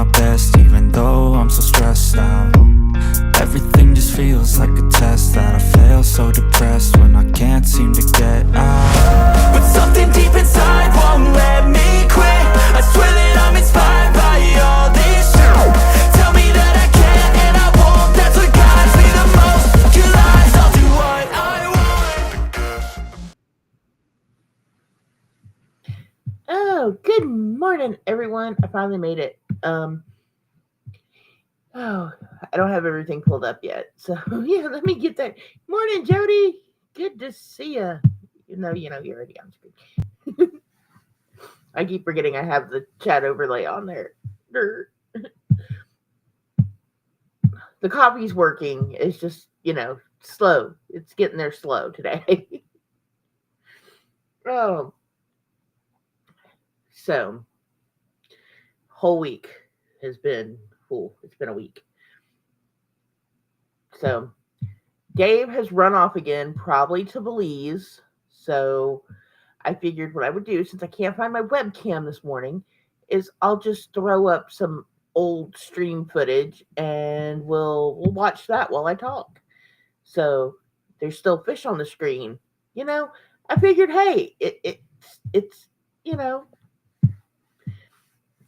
my best, even though I'm so stressed out. Everything just feels like a test that I fail, so depressed when I can't seem to get out. But something deep inside won't let me quit. I swear that I'm inspired by all this shit. Tell me that I can't and I won't. That's what guides me the most. Your lies, I'll do what I want. Oh, good morning, everyone. I finally made it. I don't have everything pulled up yet. So, yeah, let me get that. Morning, Jody. Good to see you. You're already on screen. I keep forgetting I have the chat overlay on there. The copy's working. It's just, slow. It's getting there slow today. Oh, so whole week has been cool. It's been a week. So Dave has run off again, probably to Belize. So I figured what I would do, since I can't find my webcam this morning, is I'll just throw up some old stream footage and we'll watch that while I talk. So there's still fish on the screen. I figured, hey, it's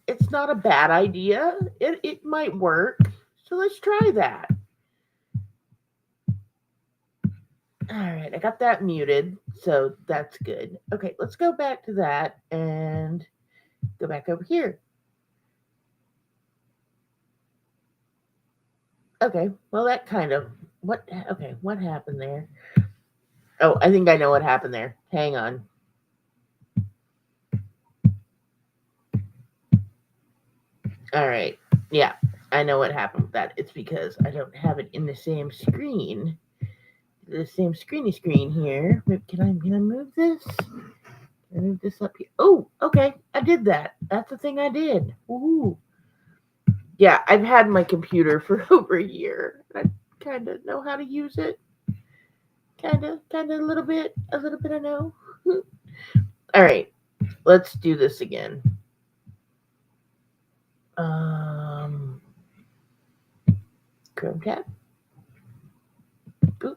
it's not a bad idea. It might work. So let's try that. All right, I got that muted, so that's good. Okay, let's go back to that and go back over here. Okay, well, that kind of what happened there? Oh, I think I know what happened there. Hang on. All right, yeah, I know what happened with that. It's because I don't have it in the same screen. The same screen here. Can I move this? Can I move this up here? Oh, okay, I did that. That's the thing I did. Ooh. Yeah, I've had my computer for over a year. I kind of know how to use it. Kind of, a little bit I know. All right, let's do this again. Chrome tab. Boop.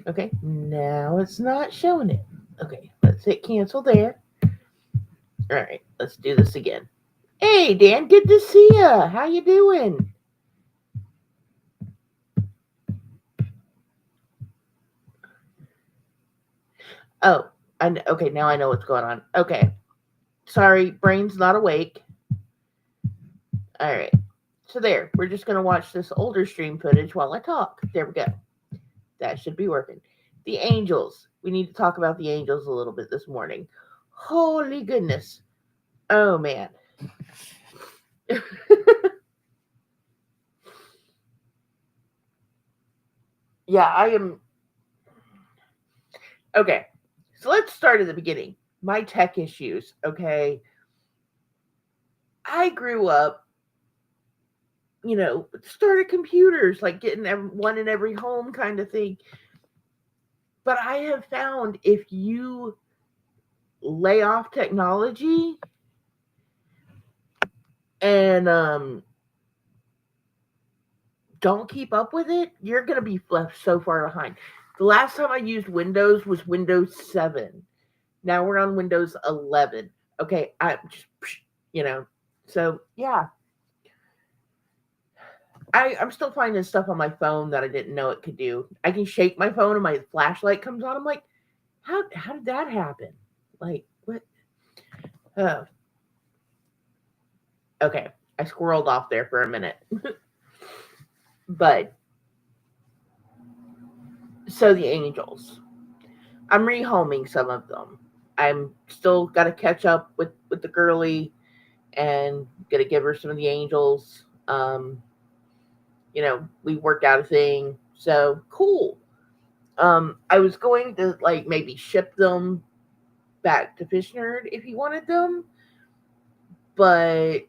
Okay, now it's not showing it. Okay, let's hit cancel there. All right, let's do this again. Hey, Dan, good to see ya. How you doing? Oh, okay, now I know what's going on. Okay. Sorry, brain's not awake. All right. So there, we're just going to watch this older stream footage while I talk. There we go. That should be working. The angels. We need to talk about the angels a little bit this morning. Holy goodness. Oh, man. Yeah, I am. Okay. So let's start at the beginning. My tech issues, okay? I grew up, started computers, like getting one in every home kind of thing. But I have found if you lay off technology and don't keep up with it, you're going to be left so far behind. The last time I used Windows was Windows 7. Now we're on Windows 11. Okay, so yeah. I'm still finding stuff on my phone that I didn't know it could do. I can shake my phone and my flashlight comes on. I'm like, how did that happen? Like, what? Oh. Okay, I squirreled off there for a minute. But, so the angels. I'm rehoming some of them. I'm still got to catch up with the girly and gonna give her some of the angels. We worked out a thing. So, cool. I was going to, like, maybe ship them back to Fish Nerd if he wanted them. But,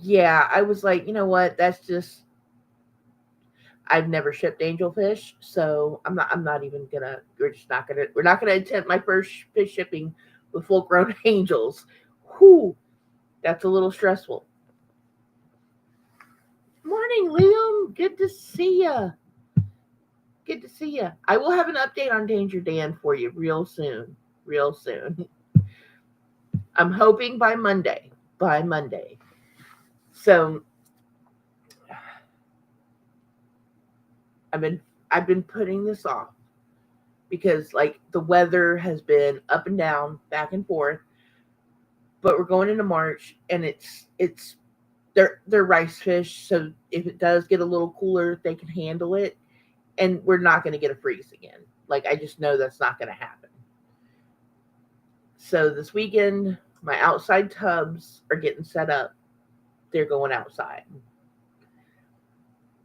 yeah, I was like, you know what? That's just, I've never shipped angelfish, so I'm not even gonna. We're not gonna attempt my first fish shipping with full grown angels. Whew, that's a little stressful. Morning, Liam. Good to see ya. Good to see ya. I will have an update on Danger Dan for you real soon. Real soon. I'm hoping by Monday. By Monday. So I've been I've been putting this off because like the weather has been up and down, back and forth. But we're going into March and it's they're rice fish, so if it does get a little cooler, they can handle it. And we're not going to get a freeze again. Like I just know that's not going to happen. So this weekend, my outside tubs are getting set up. They're going outside.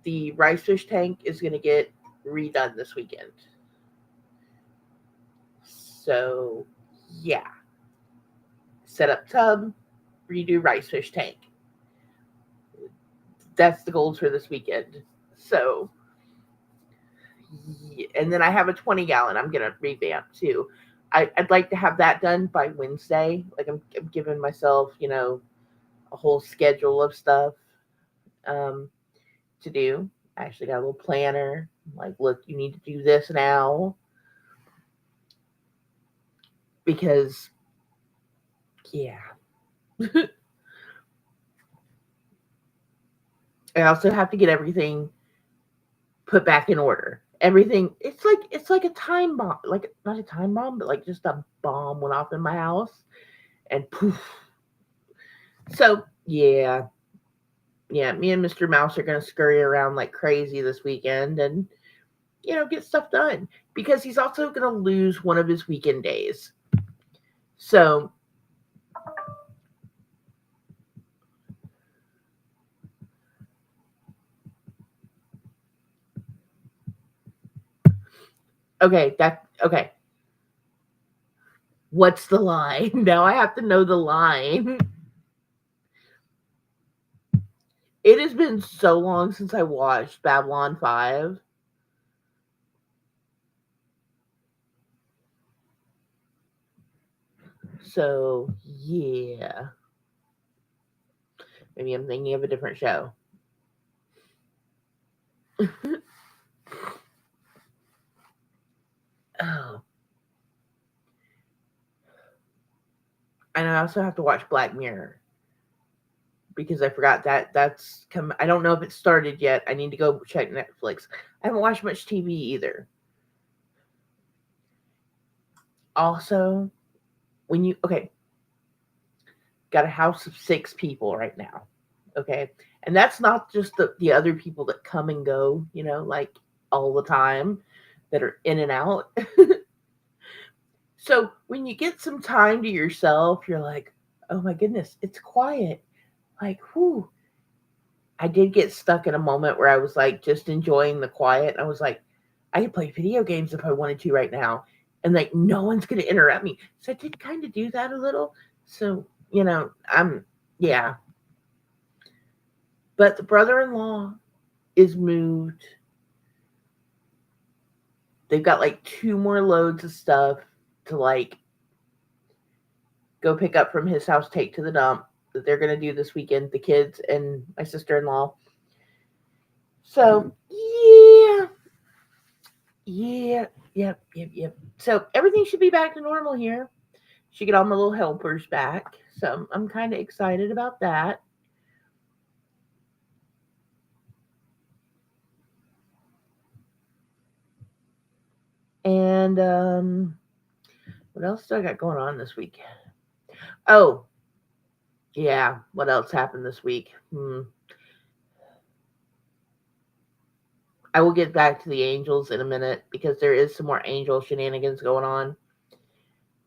The rice fish tank is going to get redone this weekend. So, yeah. Set up tub, redo rice fish tank. That's the goals for this weekend. So, yeah. And then I have a 20-gallon I'm going to revamp too. I'd like to have that done by Wednesday. Like I'm giving myself, a whole schedule of stuff um, to do. I actually got a little planner. Like, look, you need to do this now because, yeah. I also have to get everything put back in order. Everything. It's like a time bomb. Like not a time bomb, but like just a bomb went off in my house, and poof. So yeah, yeah. Me and Mr. Mouse are gonna scurry around like crazy this weekend, and get stuff done because he's also gonna lose one of his weekend days. So okay. What's the line? Now I have to know the line. It has been so long since I watched Babylon 5. So, yeah. Maybe I'm thinking of a different show. Oh. And I also have to watch Black Mirror because I forgot that's come. I don't know if it started yet. I need to go check Netflix. I haven't watched much TV either. Also, got a house of 6 people right now. Okay. And that's not just the other people that come and go, like all the time that are in and out. So when you get some time to yourself, you're like, oh my goodness, it's quiet. Like, whoo. I did get stuck in a moment where I was like just enjoying the quiet. I was like, I could play video games if I wanted to right now. And like no one's gonna interrupt me. So I did kind of do that a little. So, yeah. But the brother-in-law is moved. They've got like 2 more loads of stuff to like go pick up from his house, take to the dump that they're gonna do this weekend, the kids and my sister-in-law. So yeah, yep. So everything should be back to normal here. Should get all my little helpers back. So I'm kind of excited about that. And what else do I got going on this week? Oh, yeah. What else happened this week? I will get back to the angels in a minute because there is some more angel shenanigans going on.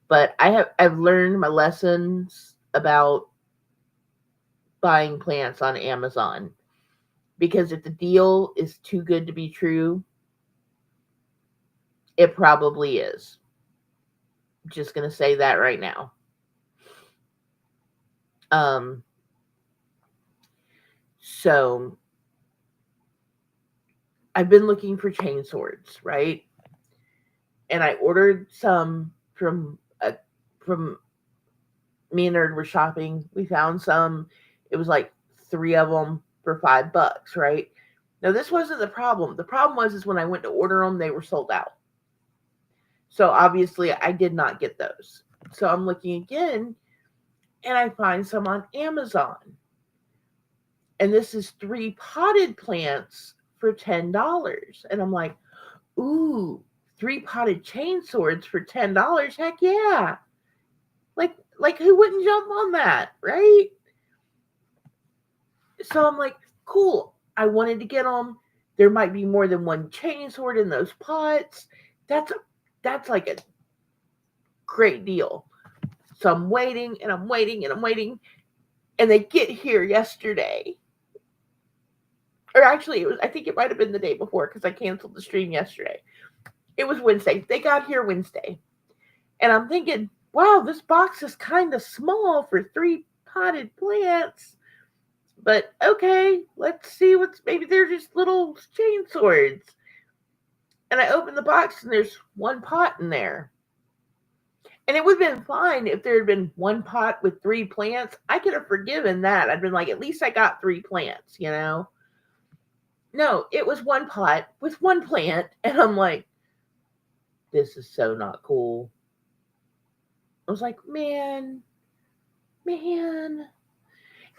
But I've learned my lessons about buying plants on Amazon because if the deal is too good to be true, it probably is. Just gonna say that right now. So I've been looking for chain swords, right? And I ordered some from me and Nerd were shopping. We found some. It was like 3 of them for $5, right? Now this wasn't the problem. The problem was is when I went to order them, they were sold out. So obviously I did not get those. So I'm looking again, and I find some on Amazon. And this is 3 potted plants for $10. And I'm like, ooh, 3 potted chain swords for $10. Heck yeah. Like who wouldn't jump on that, right? So I'm like, cool. I wanted to get them. There might be more than one chain sword in those pots. That's like a great deal. So I'm waiting and I'm waiting and I'm waiting. And they get here yesterday. Or actually, I think it might have been the day before because I canceled the stream yesterday. It was Wednesday. They got here Wednesday. And I'm thinking, wow, this box is kind of small for 3 potted plants. But okay, let's see maybe they're just little chain swords. And I opened the box and there's 1 pot in there. And it would have been fine if there had been 1 pot with 3 plants. I could have forgiven that. I'd been like, at least I got 3 plants, you know? No, it was 1 pot with 1 plant. And I'm like, this is so not cool. I was like, man.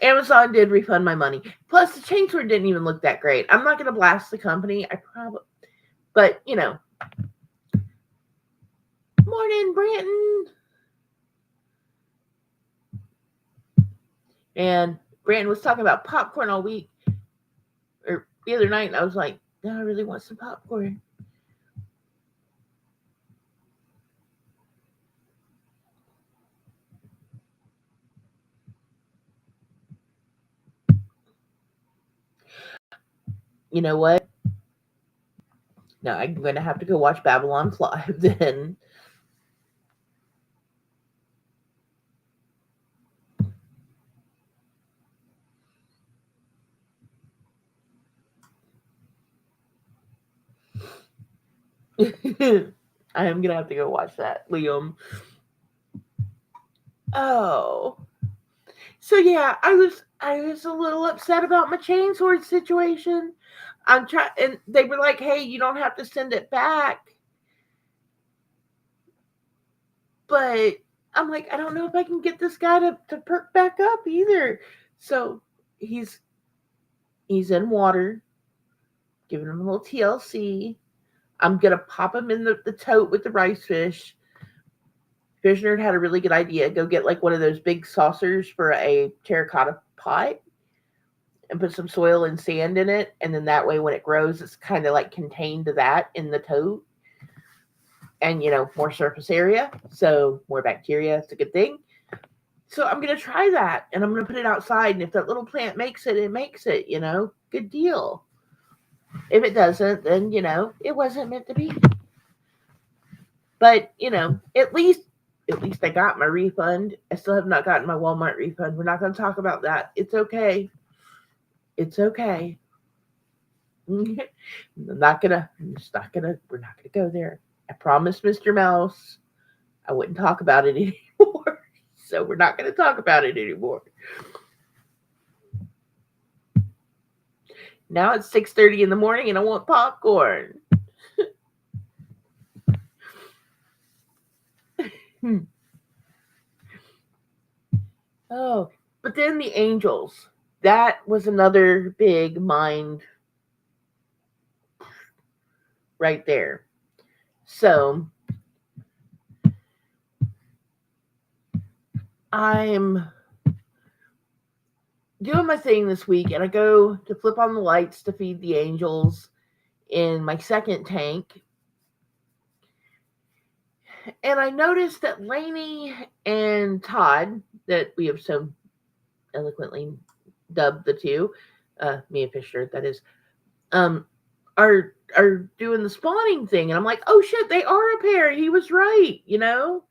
Amazon did refund my money. Plus, the chain sword didn't even look that great. I'm not going to blast the company. But, you know. Morning, Branton. And Branton was talking about popcorn all week. Or the other night, and I was like, no, I really want some popcorn. You know what? No, I'm going to have to go watch Babylon 5 then. I am going to have to go watch that, Liam. Oh. So yeah, I was a little upset about my chain sword situation. I'm trying, and they were like, "Hey, you don't have to send it back." But I'm like, I don't know if I can get this guy to perk back up either. So he's in water, giving him a little TLC. I'm gonna pop him in the tote with the rice fish. Fish Nerd had a really good idea. Go get like one of those big saucers for a terracotta pot and put some soil and sand in it. And then that way when it grows, it's kind of like contained to that in the tote. And, you know, more surface area. So more bacteria. It's a good thing. So I'm going to try that. And I'm going to put it outside. And if that little plant makes it, it makes it, you know. Good deal. If it doesn't, then, you know, it wasn't meant to be. But, you know, at least I got my refund. I still have not gotten my Walmart refund. We're not going to talk about that. It's okay. It's okay. We're not gonna go there. I promised Mr. Mouse I wouldn't talk about it anymore. So we're not gonna talk about it anymore. Now it's 6:30 in the morning and I want popcorn. Oh, but then the angels. That was another big mind right there. So I'm doing my thing this week, and I go to flip on the lights to feed the angels in my second tank. And I noticed that Lainey and Todd, that we have so eloquently dubbed the two, me and Fisher, that is, are doing the spawning thing. And I'm like, oh shit, they are a pair. He was right, you know?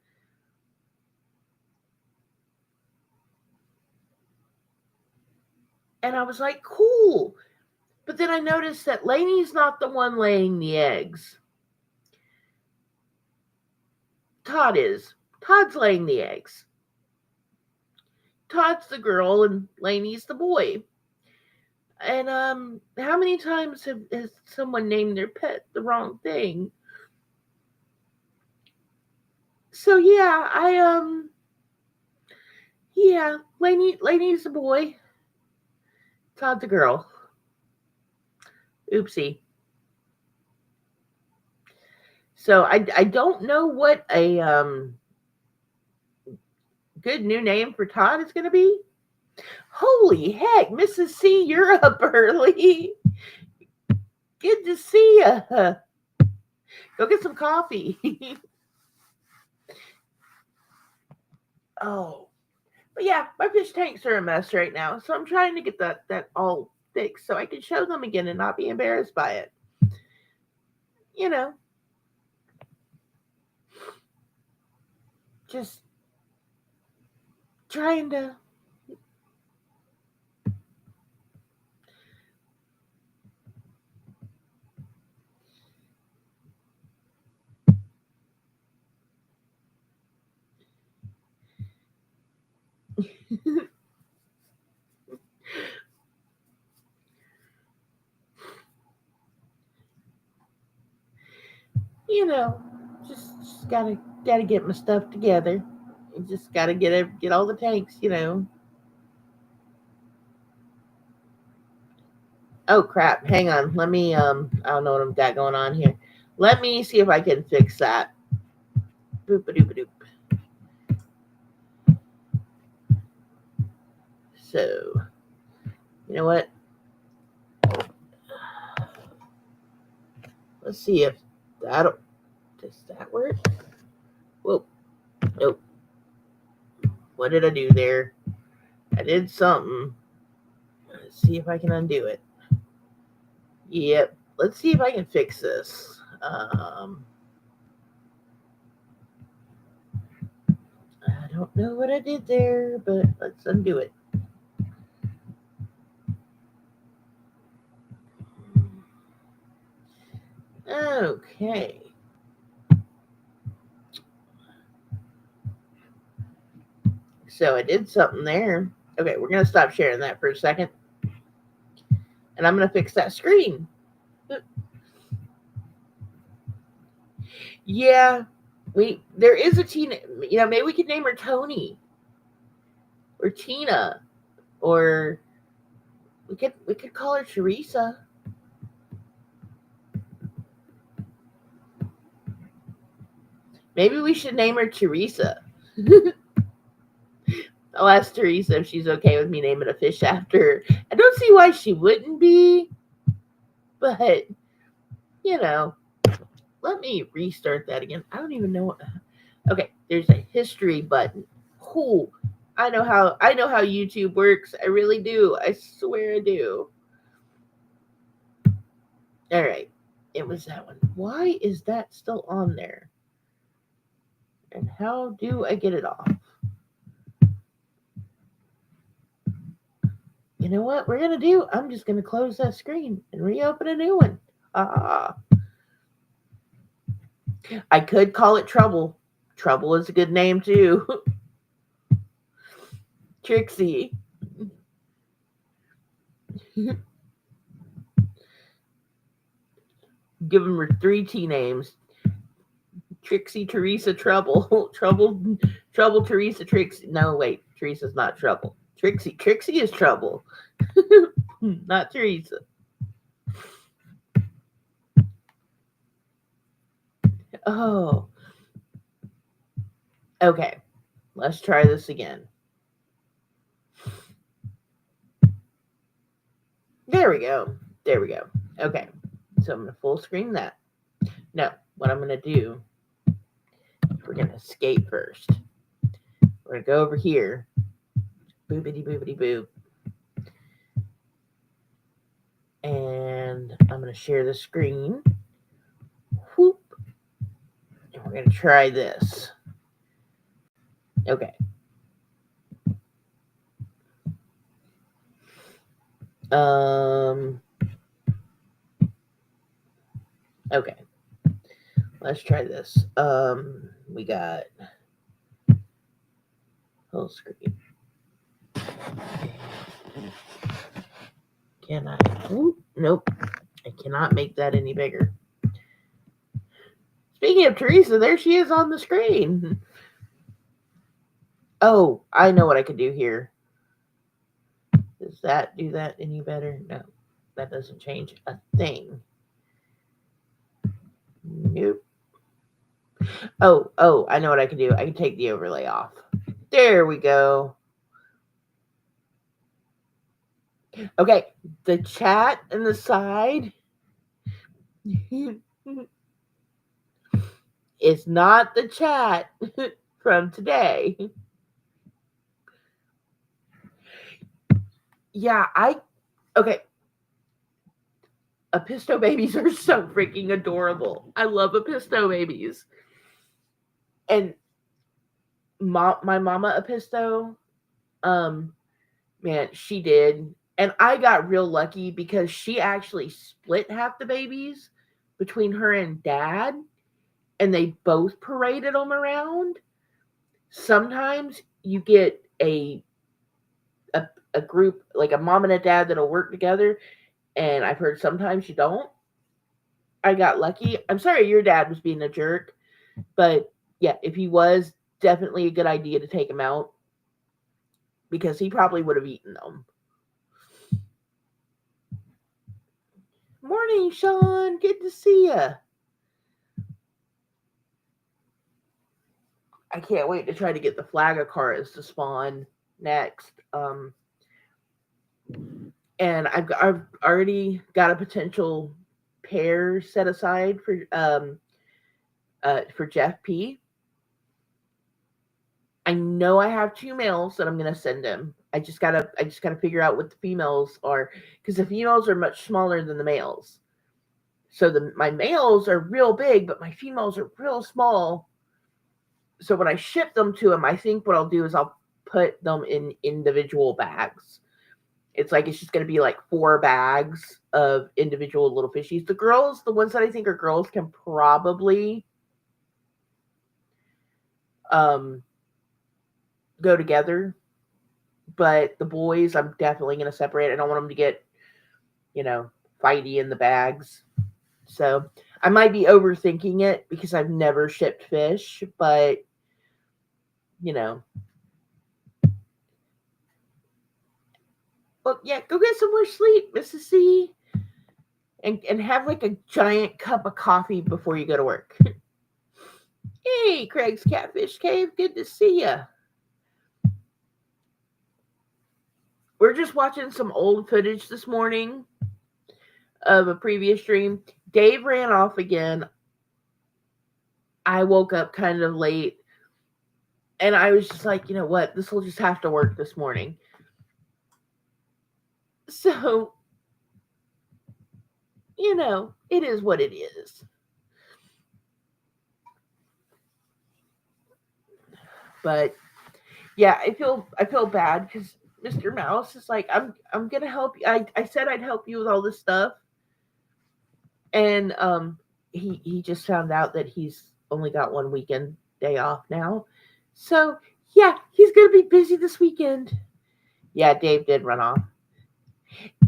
And I was like, cool. But then I noticed that Lainey's not the one laying the eggs. Todd is. Todd's laying the eggs. Todd's the girl and Lainey's the boy. And how many times has someone named their pet the wrong thing? So yeah, Lainey's the boy. Todd's a girl. Oopsie. So I don't know what a good new name for Todd is going to be. Holy heck, Mrs. C, you're up early. Good to see you. Go get some coffee. Oh, but yeah, my fish tanks are a mess right now, so I'm trying to get that all fixed so I can show them again and not be embarrassed by it. You know, just trying to. You know, just gotta get my stuff together. You just gotta get all the tanks. You know. Oh crap! Hang on. Let me I don't know what I've got going on here. Let me see if I can fix that. Boop a doop a doop. So, you know what? Let's see if that'll. Does that work? Whoa. Nope. What did I do there? I did something. Let's see if I can undo it. Yep. Let's see if I can fix this. I don't know what I did there, but let's undo it. Okay. So I did something there. Okay, we're going to stop sharing that for a second. And I'm going to fix that screen. Yeah, there is a Tina. You know, maybe we could name her Tony or Tina, or we could call her Teresa. Maybe we should name her Teresa. I'll ask Teresa if she's okay with me naming a fish after her. I don't see why she wouldn't be, but you know, let me restart that again. I don't even know what. Okay, there's a history button. Cool. I know how YouTube works. I really do. I swear I do. All right. It was that one. Why is that still on there? And how do I get it off? You know what we're going to do? I'm just going to close that screen and reopen a new one. I could call it Trouble. Trouble is a good name too. Trixie. Give them her 3 T names. Trixie, Teresa, Trouble. Trouble, Teresa, Trixie. No, wait. Teresa's not Trouble. Trixie is Trouble. Not Teresa. Oh. Okay. Let's try this again. There we go. Okay. So I'm going to full screen that. No, what I'm going to do, we're going to escape first. We're going to go over here. Boopity boopity boop. And I'm going to share the screen. Whoop. And we're going to try this. Okay. Okay, let's try this. We got whole screen. Can I? Ooh, nope. I cannot make that any bigger. Speaking of Teresa, there she is on the screen. Oh, I know what I could do here. Does that do that any better? No, that doesn't change a thing. Nope. Oh, I know what I can do. I can take the overlay off. There we go. Okay, the chat and the side is not the chat from today. Yeah, okay. Apisto babies are so freaking adorable. I love Apisto babies. And my mama Apisto, um, man, she did. And I got real lucky because she actually split half the babies between her and dad, and they both paraded them around. Sometimes you get a group, like a mom and a dad, that'll work together, and I've heard sometimes you don't. I got lucky. I'm sorry your dad was being a jerk, but yeah, if he was, definitely a good idea to take him out because he probably would have eaten them. Morning, Sean. Good to see you. I can't wait to try to get the Flagacaras to spawn next. And I've already got a potential pair set aside for Jeff P. I know I have two males that I'm gonna send him. I just gotta figure out what the females are because the females are much smaller than the males. So my males are real big, but my females are real small. So when I ship them to him, I think what I'll do is I'll put them in individual bags. It's just going to be like 4 bags of individual little fishies. The girls, the ones that I think are girls, can probably um, go together, but the boys, I'm definitely going to separate. I don't want them to get, fighty in the bags. So I might be overthinking it because I've never shipped fish, but you know, well, yeah, go get some more sleep, Mrs. C, and have like a giant cup of coffee before you go to work. Hey, Craig's Catfish Cave, good to see you. We're just watching some old footage this morning of a previous stream. Dave ran off again. I woke up kind of late, and I was just like, you know what? This will just have to work this morning. So, it is what it is. But yeah, I feel bad because Mr. Mouse is like, I'm gonna help you. I said I'd help you with all this stuff, and he just found out that he's only got one weekend day off now, so yeah, he's gonna be busy this weekend. Yeah, Dave did run off.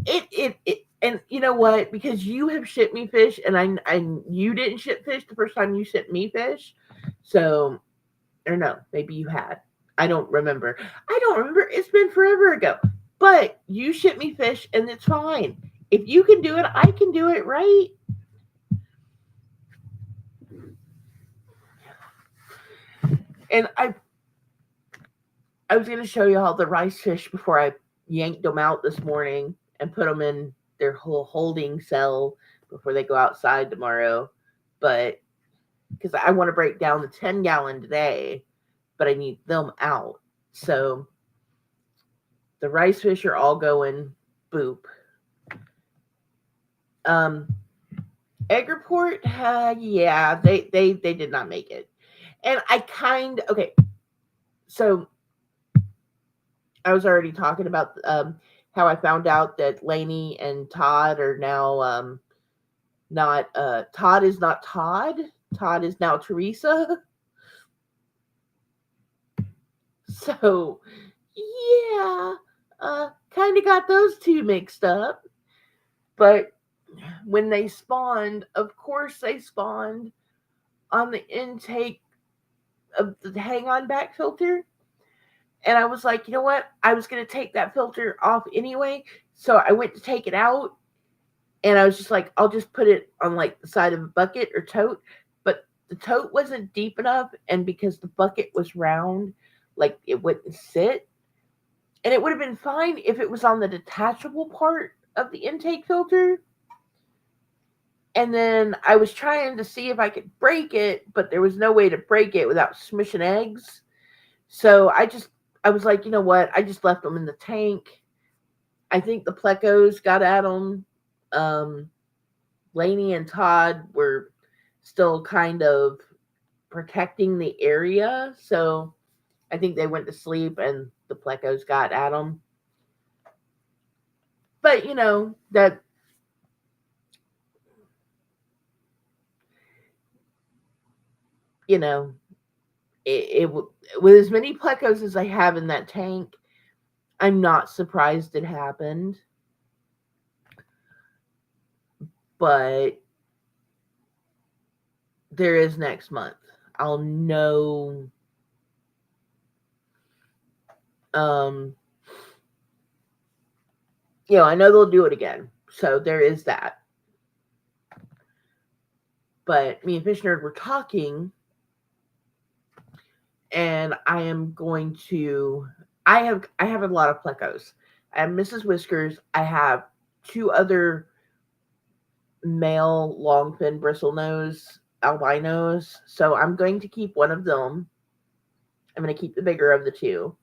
It and you know what? Because you have shipped me fish, and you didn't ship fish the first time you shipped me fish, so or no, maybe you had. I don't remember. It's been forever ago. But you ship me fish and it's fine. If you can do it, I can do it, right? And I was going to show you all the rice fish before I yanked them out this morning and put them in their whole holding cell before they go outside tomorrow. But because I want to break down the 10-gallon today, but I need them out. So the rice fish are all going boop. Egg report, yeah, they did not make it. And okay, so I was already talking about how I found out that Lainey and Todd are now Not Todd is not Todd. Todd is now Teresa. So yeah, kind of got those two mixed up. But when they spawned, of course they spawned on the intake of the hang on back filter. And I was like, you know what? I was going to take that filter off anyway. So I went to take it out. And I was just like, I'll just put it on like the side of a bucket or tote. But the tote wasn't deep enough. And because the bucket was round, like it wouldn't sit. And it would have been fine if it was on the detachable part of the intake filter. And then I was trying to see if I could break it, but there was no way to break it without smishing eggs. So I was like, you know what? I just left them in the tank. I think the plecos got at them. Lainey and Todd were still kind of protecting the area. So I think they went to sleep and the plecos got at them. But, that you know, with as many plecos as I have in that tank, I'm not surprised it happened. But there is next month. I'll know. Um, I know they'll do it again. So there is that. But me and Fish Nerd were talking, and I am going to. I have a lot of plecos. I have Mrs. Whiskers. I have two other male long fin bristlenose albinos. So I'm going to keep one of them. I'm going to keep the bigger of the two.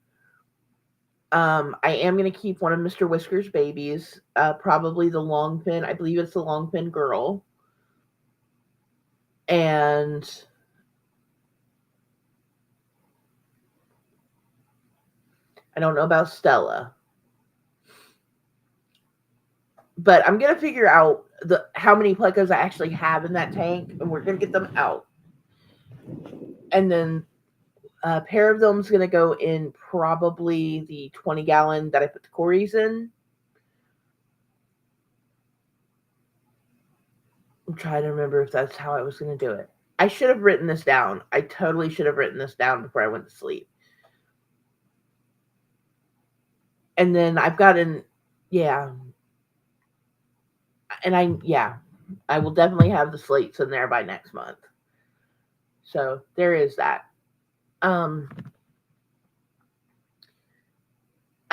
I am going to keep one of Mr. Whisker's babies, probably the long fin. I believe it's the long fin girl. And I don't know about Stella. But I'm going to figure out how many plecos I actually have in that tank, and we're going to get them out. And then a pair of them is going to go in probably the 20-gallon that I put the Corys in. I'm trying to remember if that's how I was going to do it. I should have written this down. I totally should have written this down before I went to sleep. And then I've got yeah. And I will definitely have the slates in there by next month. So there is that. I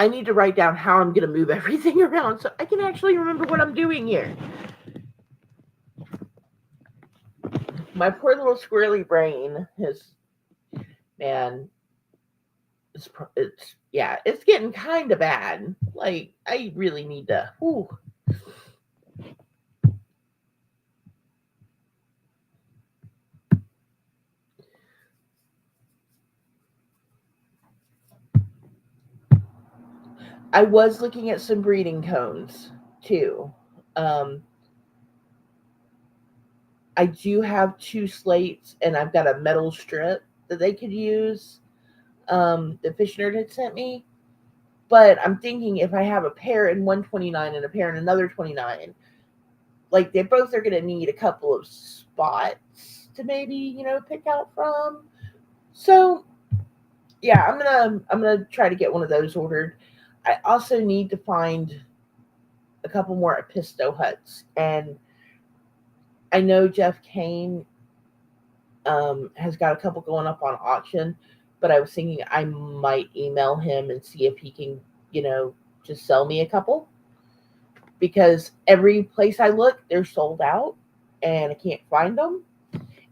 need to write down how I'm going to move everything around so I can actually remember what I'm doing here. My poor little squirrely brain it's getting kind of bad. Like, I really need to, I was looking at some breeding cones too. I do have two slates, and I've got a metal strip that they could use. The Fish Nerd had sent me, but I'm thinking if I have a pair in 129 and a pair in another 29, like they both are going to need a couple of spots to maybe pick out from. So yeah, I'm gonna try to get one of those ordered. I also need to find a couple more Episto huts, and I know Jeff Kane has got a couple going up on auction, but I was thinking I might email him and see if he can, just sell me a couple, because every place I look, they're sold out and I can't find them.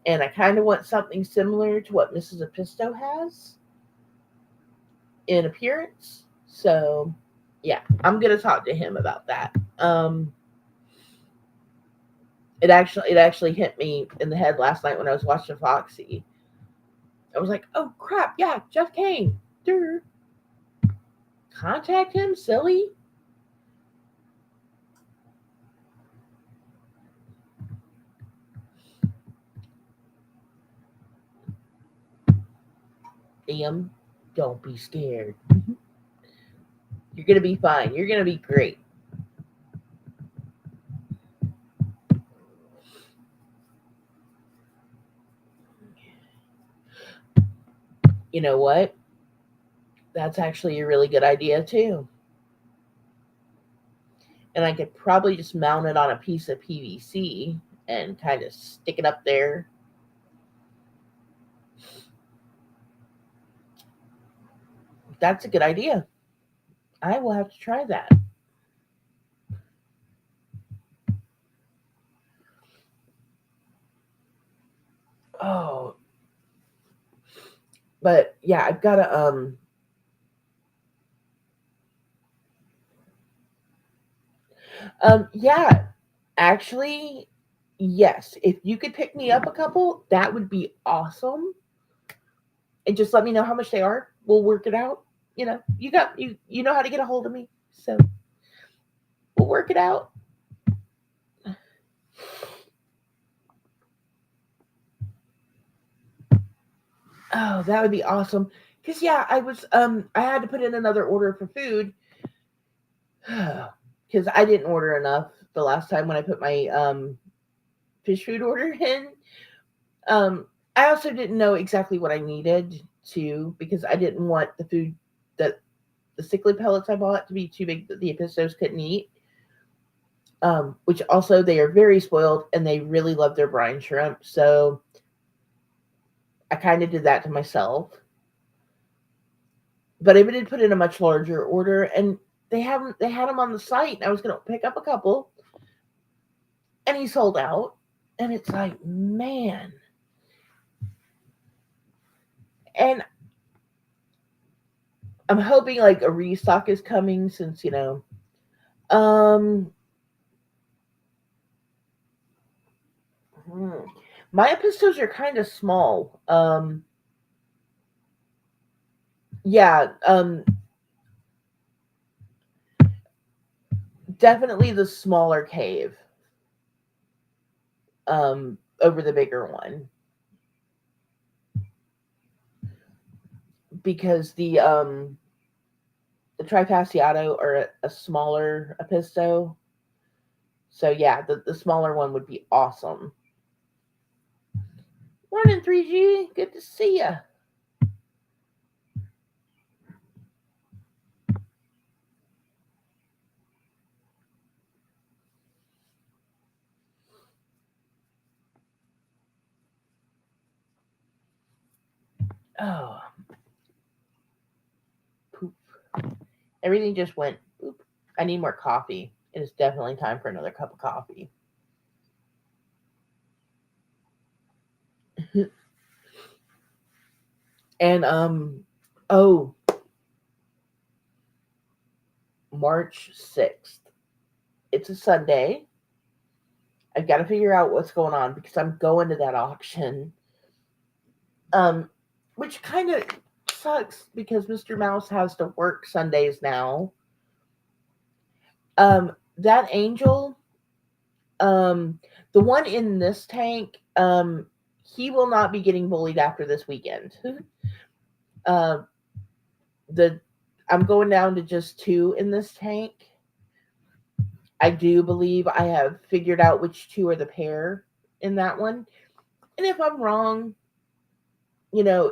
And I kind of want something similar to what Mrs. Episto has in appearance. So yeah, I'm going to talk to him about that. It actually hit me in the head last night when I was watching Foxy. I was like, oh crap, yeah, Jeff Kane. Durr. Contact him, silly. Liam, don't be scared. You're going to be fine. You're going to be great. You know what? That's actually a really good idea, too. And I could probably just mount it on a piece of PVC and kind of stick it up there. That's a good idea. I will have to try that. Oh, but yeah, I've got to yeah, actually, yes. If you could pick me up a couple, that would be awesome. And just let me know how much they are. We'll work it out. You know how to get a hold of me. So we'll work it out. Oh, that would be awesome. Cause yeah, I had to put in another order for food because I didn't order enough the last time when I put my fish food order in. Um, I also didn't know exactly what I needed to because I didn't want that the cichlid pellets I bought to be too big that the epistos couldn't eat. Which also they are very spoiled and they really love their brine shrimp. So I kind of did that to myself. But I did put in a much larger order, and they had them on the site, and I was going to pick up a couple, and he sold out, and it's like, man. And I'm hoping like a restock is coming since um hmm, my episodes are kind of small. Yeah, definitely the smaller cave over the bigger one because the trifasciato are a smaller episto. So yeah, the smaller one would be awesome. Morning, 3G. Good to see ya. Oh, poop. Everything just went poop. I need more coffee. It is definitely time for another cup of coffee. And oh, March 6th. It's a Sunday. I've got to figure out what's going on because I'm going to that auction. Um, which kind of sucks because Mr. Mouse has to work Sundays now. That angel, um, the one in this tank, he will not be getting bullied after this weekend. uh, the I'm going down to just two in this tank. I do believe I have figured out which two are the pair in that one. And if I'm wrong,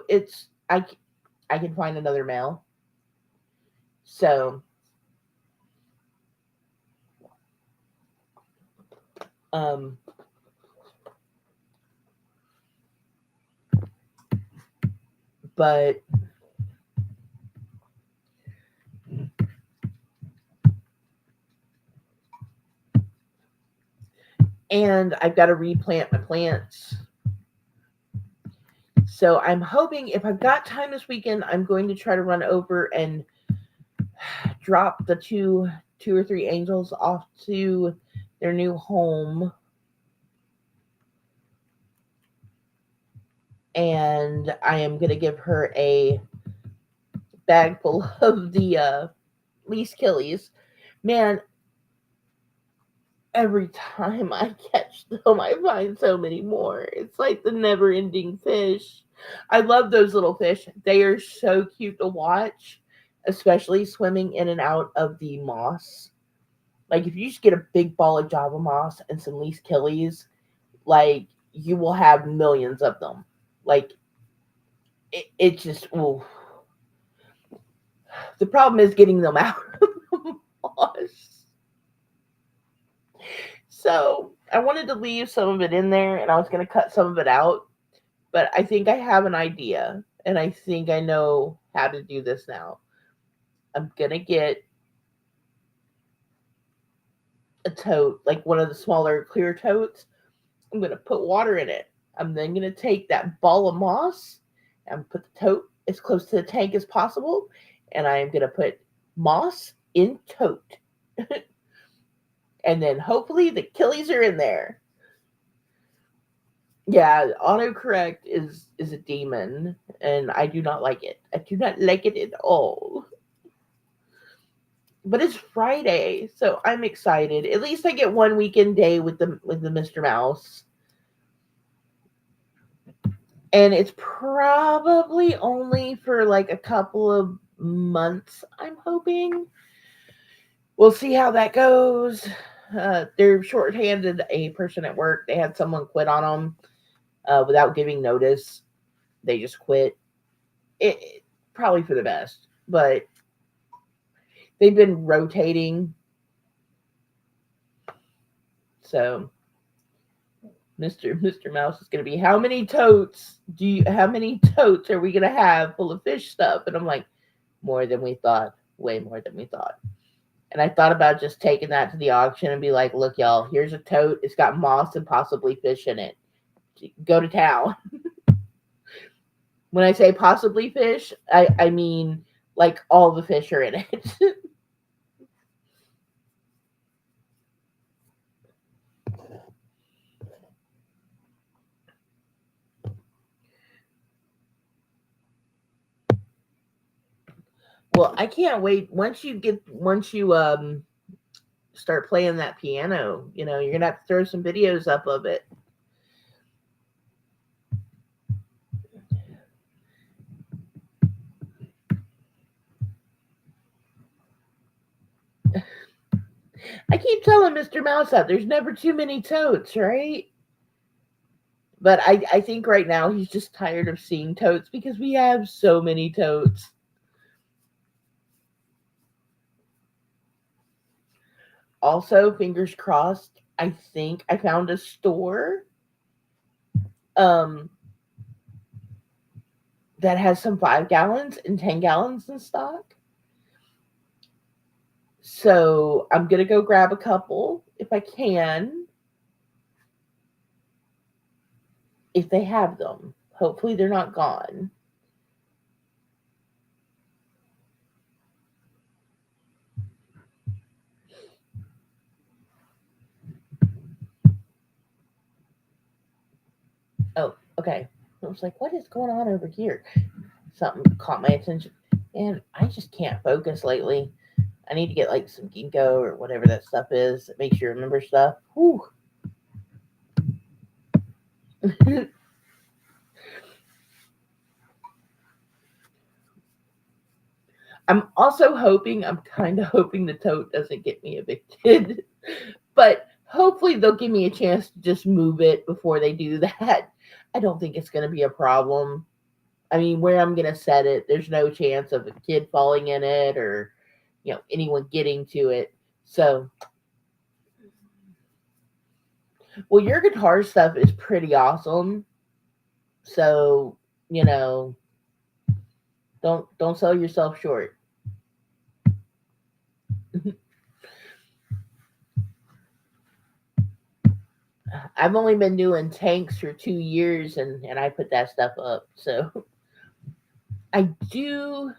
it's I can find another male. So, um, but and I've got to replant my plants. So I'm hoping if I've got time this weekend, I'm going to try to run over and drop the two or three angels off to their new home. And I am going to give her a bag full of the least killies. Man, every time I catch them, I find so many more. It's like the never ending fish. I love those little fish. They are so cute to watch, especially swimming in and out of the moss. Like if you just get a big ball of Java moss and some least killies, like you will have millions of them. Like it just ooh. The problem is getting them out of the moss. So I wanted to leave some of it in there and I was going to cut some of it out. But I think I have an idea and I think I know how to do this now. I'm going to get a tote, like one of the smaller clear totes. I'm going to put water in it. I'm then going to take that ball of moss and put the tote as close to the tank as possible. And I am going to put moss in tote. And then hopefully the killies are in there. Yeah, autocorrect is a demon, and I do not like it. I do not like it at all. But it's Friday, so I'm excited. At least I get one weekend day with the Mr. Mouse. And it's probably only for like a couple of months, I'm hoping. We'll see how that goes. They're shorthanded a person at work. They had someone quit on them without giving notice. They just quit. It probably for the best, but they've been rotating. So Mr. Mouse is going to be, how many totes are we going to have full of fish stuff? And I'm like, more than we thought, way more than we thought. And I thought about just taking that to the auction and be like, look, y'all, here's a tote. It's got moss and possibly fish in it. Go to town. When I say possibly fish, I mean like all the fish are in it. Well, I can't wait. Once you start playing that piano, you're gonna have to throw some videos up of it. I keep telling Mr. Mouse that there's never too many totes, right? But I think right now he's just tired of seeing totes because we have so many totes. Also, fingers crossed, I think I found a store that has some 5 gallons and 10 gallons in stock. So I'm going to go grab a couple if I can. If they have them. Hopefully they're not gone. Oh, okay. I was like, what is going on over here? Something caught my attention. And I just can't focus lately. I need to get like some ginkgo or whatever that stuff is that makes you remember stuff. Whew. I'm kind of hoping the tote doesn't get me evicted. But hopefully they'll give me a chance to just move it before they do that. I don't think it's going to be a problem. I mean, where I'm going to set it, there's no chance of a kid falling in it or, anyone getting to it. So, well, your guitar stuff is pretty awesome. So, don't sell yourself short. I've only been doing tanks for 2 years and I put that stuff up. So I do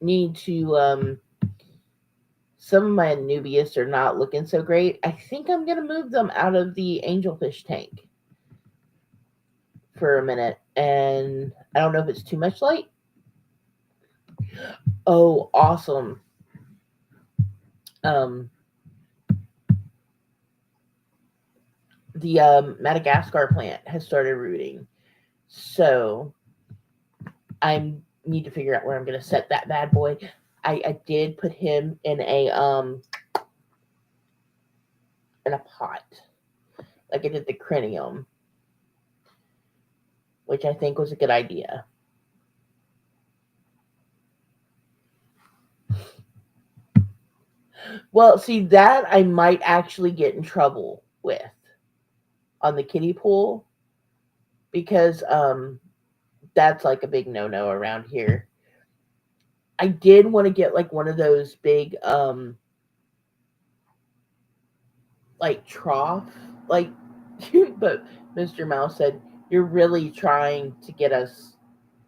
need to some of my Anubias are not looking so great. I think I'm gonna move them out of the angelfish tank for a minute. And I don't know if it's too much light. Oh, awesome. The Madagascar plant has started rooting. So I need to figure out where I'm gonna set that bad boy. I did put him in a pot, like I did the cranium, which I think was a good idea. Well, see that I might actually get in trouble with on the kiddie pool because that's like a big no no around here. I did want to get like one of those big like trough like but Mr. Mouse said you're really trying to get us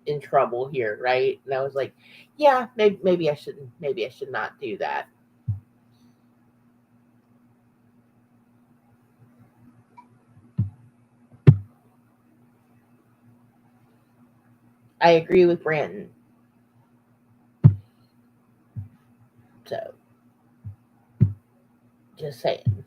in trouble here, right? And I was like, yeah, maybe I shouldn't. Maybe I should not do that. I agree with Brandon. So just saying.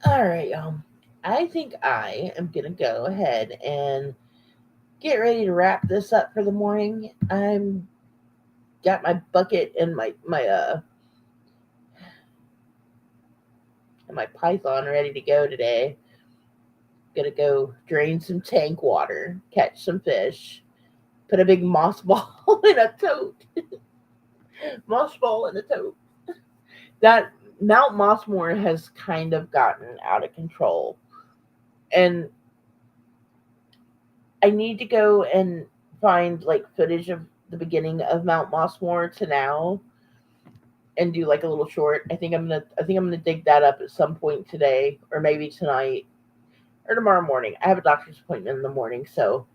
All right, y'all. I think I am gonna go ahead and get ready to wrap this up for the morning. I'm got my bucket and my python ready to go today. Gonna go drain some tank water, catch some fish, put a big moss ball in a tote. Moss ball in a tote. That Mount Mossmore has kind of gotten out of control. And I need to go and find like footage of the beginning of Mount Mossmore to now and do like a little short. I think I'm gonna dig that up at some point today or maybe tonight or tomorrow morning. I have a doctor's appointment in the morning, so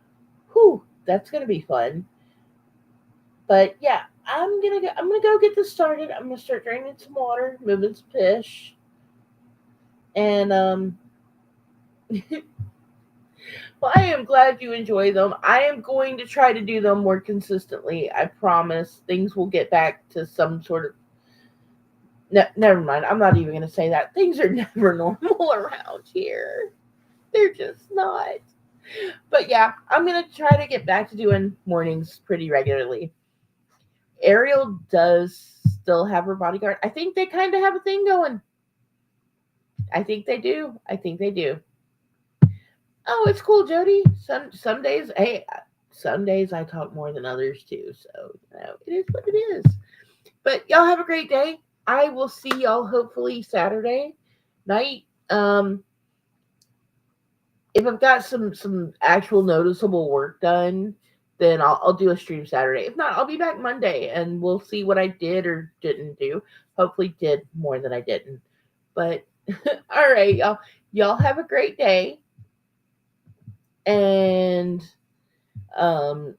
whew, that's gonna be fun. But yeah, I'm gonna go get this started. I'm gonna start draining some water, moving some fish, and well, I am glad you enjoy them. I am going to try to do them more consistently. I promise things will get back to some sort of. Never mind. I'm not even going to say that. Things are never normal around here. They're just not. But yeah, I'm going to try to get back to doing mornings pretty regularly. Ariel does still have her bodyguard. I think they kind of have a thing going. I think they do. I think they do. Oh, it's cool, Jody. Some days, hey, some days I talk more than others too. So it is what it is. But y'all have a great day. I will see y'all hopefully Saturday night. If I've got some actual noticeable work done, then I'll do a stream Saturday. If not, I'll be back Monday and we'll see what I did or didn't do. Hopefully, did more than I didn't. But all right, y'all. Y'all have a great day. And um,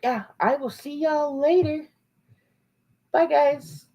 yeah, I will see y'all later. Bye, guys.